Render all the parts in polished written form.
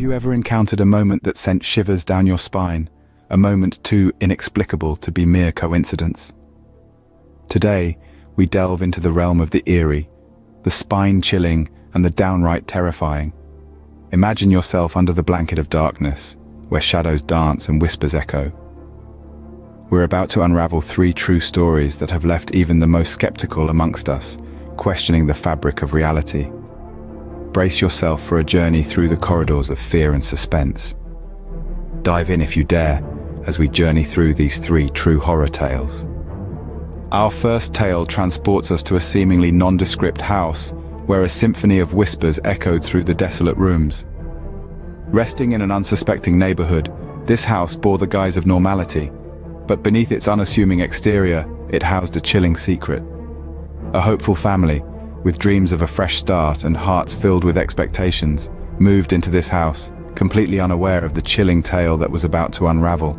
you ever encountered a moment that sent shivers down your spine, a moment too inexplicable to be mere coincidence? Today, we delve into the realm of the eerie, the spine-chilling and the downright terrifying. Imagine yourself under the blanket of darkness, where shadows dance and whispers echo. We're about to unravel 3 true stories that have left even the most skeptical amongst us questioning the fabric of reality. Brace yourself for a journey through the corridors of fear and suspense. Dive in if you dare, as we journey through these 3 true horror tales. Our first tale transports us to a seemingly nondescript house, where a symphony of whispers echoed through the desolate rooms. Resting in an unsuspecting neighborhood, this house bore the guise of normality, but beneath its unassuming exterior, it housed a chilling secret. A hopeful family, with dreams of a fresh start and hearts filled with expectations, moved into this house, completely unaware of the chilling tale that was about to unravel.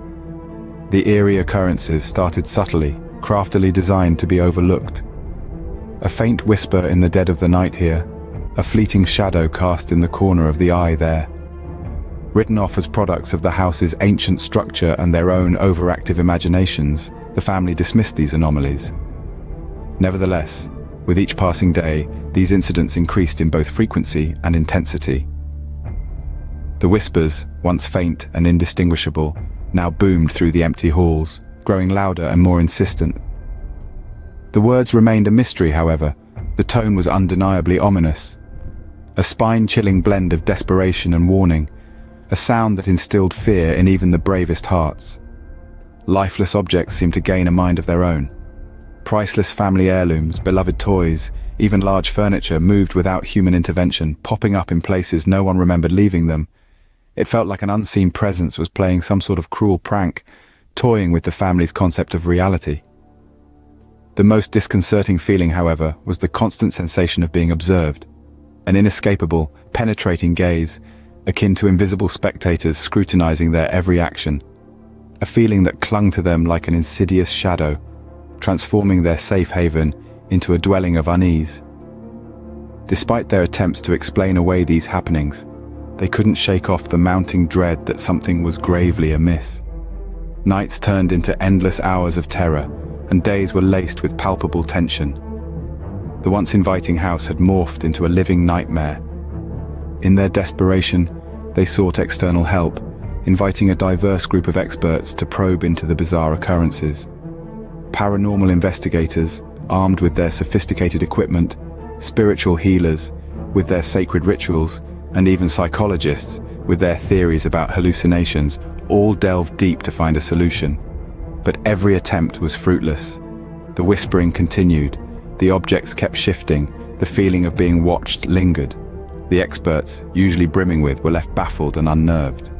The eerie occurrences started subtly, craftily designed to be overlooked. A faint whisper in the dead of the night here, a fleeting shadow cast in the corner of the eye there. Written off as products of the house's ancient structure and their own overactive imaginations, the family dismissed these anomalies. Nevertheless, with each passing day, these incidents increased in both frequency and intensity. The whispers, once faint and indistinguishable, now boomed through the empty halls, growing louder and more insistent. The words remained a mystery, however. The tone was undeniably ominous. A spine-chilling blend of desperation and warning, a sound that instilled fear in even the bravest hearts. Lifeless objects seemed to gain a mind of their own. Priceless family heirlooms, beloved toys, even large furniture moved without human intervention, popping up in places no one remembered leaving them. It felt like an unseen presence was playing some sort of cruel prank, toying with the family's concept of reality. The most disconcerting feeling, however, was the constant sensation of being observed. An inescapable, penetrating gaze, akin to invisible spectators scrutinizing their every action. A feeling that clung to them like an insidious shadow, transforming their safe haven into a dwelling of unease. Despite their attempts to explain away these happenings, they couldn't shake off the mounting dread that something was gravely amiss. Nights turned into endless hours of terror, and days were laced with palpable tension. The once inviting house had morphed into a living nightmare. In their desperation, they sought external help, inviting a diverse group of experts to probe into the bizarre occurrences. Paranormal investigators, armed with their sophisticated equipment, spiritual healers, with their sacred rituals, and even psychologists, with their theories about hallucinations, all delved deep to find a solution. But every attempt was fruitless. The whispering continued, the objects kept shifting, the feeling of being watched lingered. The experts, usually brimming with, were left baffled and unnerved.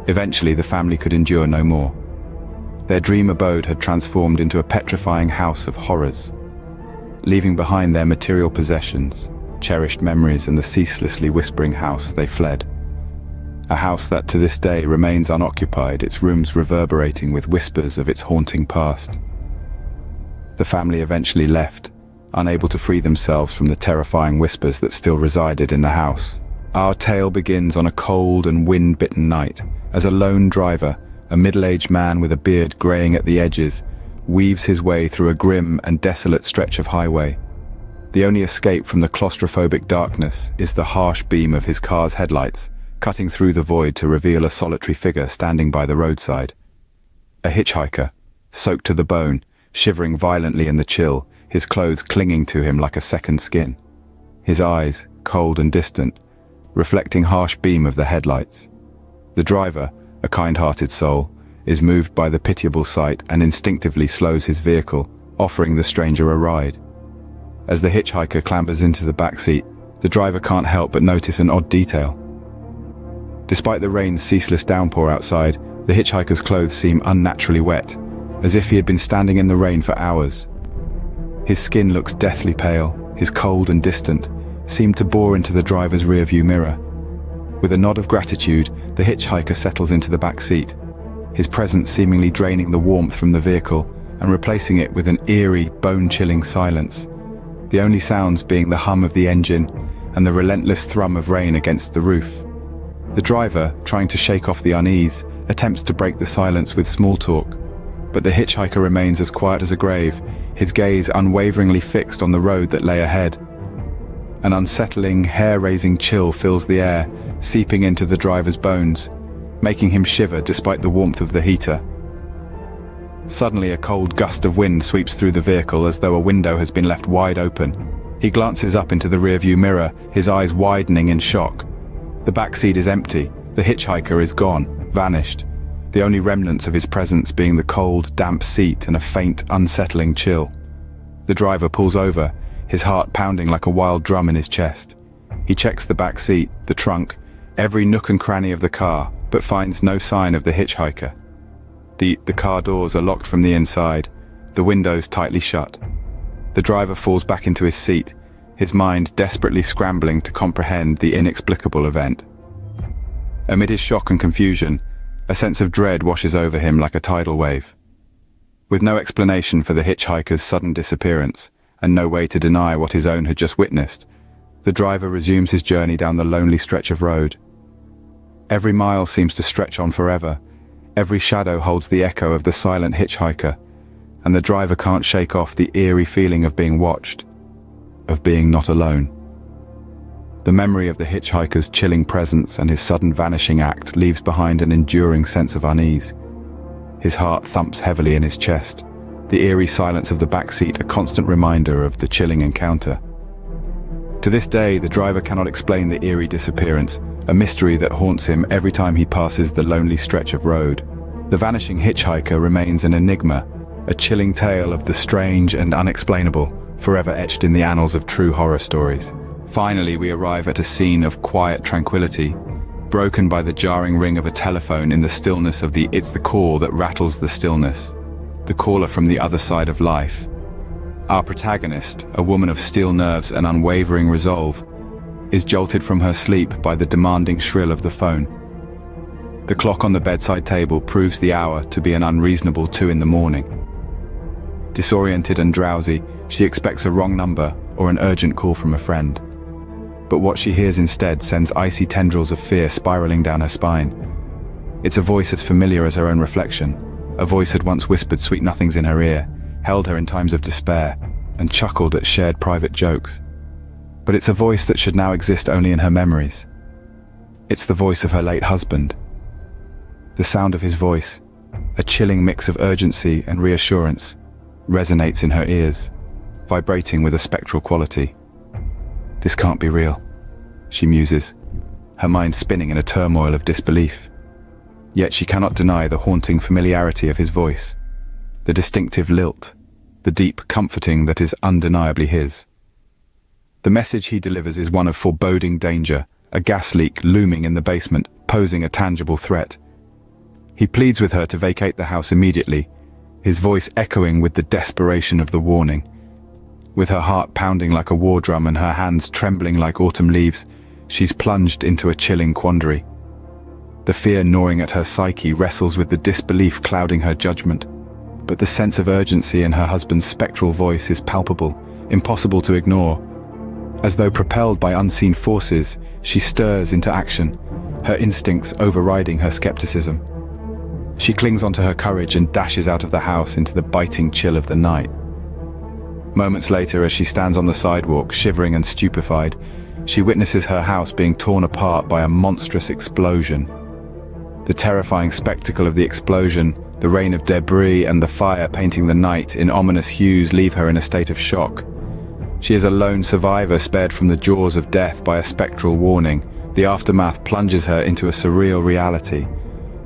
Eventually, the family could endure no more. Their dream abode had transformed into a petrifying house of horrors. Leaving behind their material possessions, cherished memories, and the ceaselessly whispering house, they fled. A house that to this day remains unoccupied, its rooms reverberating with whispers of its haunting past. The family eventually left, unable to free themselves from the terrifying whispers that still resided in the house. Our tale begins on a cold and wind-bitten night, as a lone driver, a middle-aged man with a beard graying at the edges, weaves his way through a grim and desolate stretch of highway. The only escape from the claustrophobic darkness is the harsh beam of his car's headlights, cutting through the void to reveal a solitary figure standing by the roadside. A hitchhiker, soaked to the bone, shivering violently in the chill, his clothes clinging to him like a second skin. His eyes, cold and distant, reflecting harsh beam of the headlights. The driver, a kind-hearted soul, is moved by the pitiable sight and instinctively slows his vehicle, offering the stranger a ride. As the hitchhiker clambers into the back seat, the driver can't help but notice an odd detail. Despite the rain's ceaseless downpour outside, the hitchhiker's clothes seem unnaturally wet, as if he had been standing in the rain for hours. His skin looks deathly pale, his cold and distant, seemed to bore into the driver's rearview mirror. With a nod of gratitude, the hitchhiker settles into the back seat, his presence seemingly draining the warmth from the vehicle and replacing it with an eerie, bone-chilling silence, the only sounds being the hum of the engine and the relentless thrum of rain against the roof. The driver, trying to shake off the unease, attempts to break the silence with small talk, but the hitchhiker remains as quiet as a grave, his gaze unwaveringly fixed on the road that lay ahead. An unsettling, hair-raising chill fills the air, seeping into the driver's bones, making him shiver despite the warmth of the heater. Suddenly, a cold gust of wind sweeps through the vehicle as though a window has been left wide open. He glances up into the rearview mirror, his eyes widening in shock. The back seat is empty. The hitchhiker is gone, vanished. The only remnants of his presence being the cold, damp seat and a faint, unsettling chill. The driver pulls over, his heart pounding like a wild drum in his chest. He checks the back seat, the trunk, every nook and cranny of the car, but finds no sign of the hitchhiker. The car doors are locked from the inside, the windows tightly shut. The driver falls back into his seat, his mind desperately scrambling to comprehend the inexplicable event. Amid his shock and confusion, a sense of dread washes over him like a tidal wave. With no explanation for the hitchhiker's sudden disappearance, and no way to deny what his own had just witnessed, the driver resumes his journey down the lonely stretch of road. Every mile seems to stretch on forever. Every shadow holds the echo of the silent hitchhiker, and the driver can't shake off the eerie feeling of being watched, of being not alone. The memory of the hitchhiker's chilling presence and his sudden vanishing act leaves behind an enduring sense of unease. His heart thumps heavily in his chest, the eerie silence of the backseat a constant reminder of the chilling encounter. To this day, the driver cannot explain the eerie disappearance, a mystery that haunts him every time he passes the lonely stretch of road. The vanishing hitchhiker remains an enigma, a chilling tale of the strange and unexplainable, forever etched in the annals of true horror stories. Finally, we arrive at a scene of quiet tranquility, broken by the jarring ring of a telephone in the stillness of It's the call that rattles the stillness, the caller from the other side of life. Our protagonist, a woman of steel nerves and unwavering resolve, is jolted from her sleep by the demanding shrill of the phone. The clock on the bedside table proves the hour to be an unreasonable 2 a.m. Disoriented and drowsy, she expects a wrong number or an urgent call from a friend. But what she hears instead sends icy tendrils of fear spiraling down her spine. It's a voice as familiar as her own reflection. A voice had once whispered sweet nothings in her ear, held her in times of despair, and chuckled at shared private jokes. But it's a voice that should now exist only in her memories. It's the voice of her late husband. The sound of his voice, a chilling mix of urgency and reassurance, resonates in her ears, vibrating with a spectral quality. This can't be real, she muses, her mind spinning in a turmoil of disbelief. Yet she cannot deny the haunting familiarity of his voice, the distinctive lilt, the deep comforting that is undeniably his. The message he delivers is one of foreboding danger, a gas leak looming in the basement, posing a tangible threat. He pleads with her to vacate the house immediately, his voice echoing with the desperation of the warning. With her heart pounding like a war drum and her hands trembling like autumn leaves, she's plunged into a chilling quandary. The fear gnawing at her psyche wrestles with the disbelief clouding her judgment, but the sense of urgency in her husband's spectral voice is palpable, impossible to ignore. As though propelled by unseen forces, she stirs into action, her instincts overriding her skepticism. She clings onto her courage and dashes out of the house into the biting chill of the night. Moments later, as she stands on the sidewalk, shivering and stupefied, she witnesses her house being torn apart by a monstrous explosion. The terrifying spectacle of the explosion, the rain of debris and the fire painting the night in ominous hues leave her in a state of shock. She is a lone survivor spared from the jaws of death by a spectral warning. The aftermath plunges her into a surreal reality.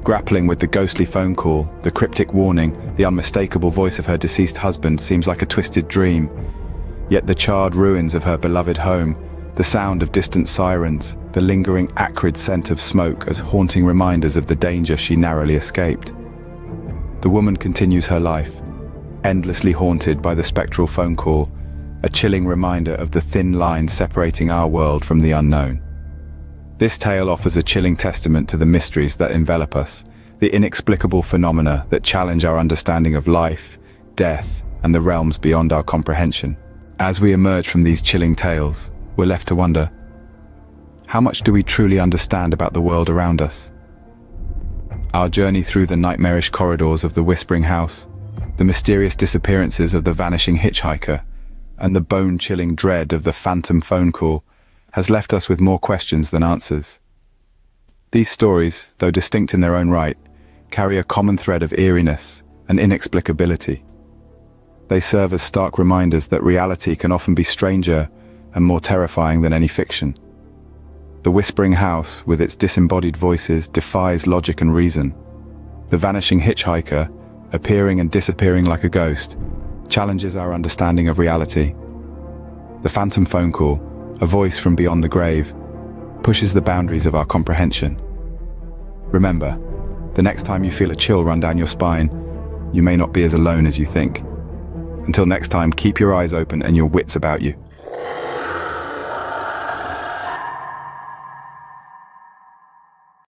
Grappling with the ghostly phone call, the cryptic warning, the unmistakable voice of her deceased husband seems like a twisted dream. Yet the charred ruins of her beloved home, the sound of distant sirens, the lingering acrid scent of smoke as haunting reminders of the danger she narrowly escaped. The woman continues her life, endlessly haunted by the spectral phone call, a chilling reminder of the thin line separating our world from the unknown. This tale offers a chilling testament to the mysteries that envelop us, the inexplicable phenomena that challenge our understanding of life, death, and the realms beyond our comprehension. As we emerge from these chilling tales, we're left to wonder, how much do we truly understand about the world around us? Our journey through the nightmarish corridors of the Whispering House, the mysterious disappearances of the vanishing hitchhiker, and the bone-chilling dread of the phantom phone call has left us with more questions than answers. These stories, though distinct in their own right, carry a common thread of eeriness and inexplicability. They serve as stark reminders that reality can often be stranger and more terrifying than any fiction. The Whispering House, with its disembodied voices, defies logic and reason. The vanishing hitchhiker, appearing and disappearing like a ghost, challenges our understanding of reality. The phantom phone call, a voice from beyond the grave, pushes the boundaries of our comprehension. Remember, the next time you feel a chill run down your spine, you may not be as alone as you think. Until next time, keep your eyes open and your wits about you.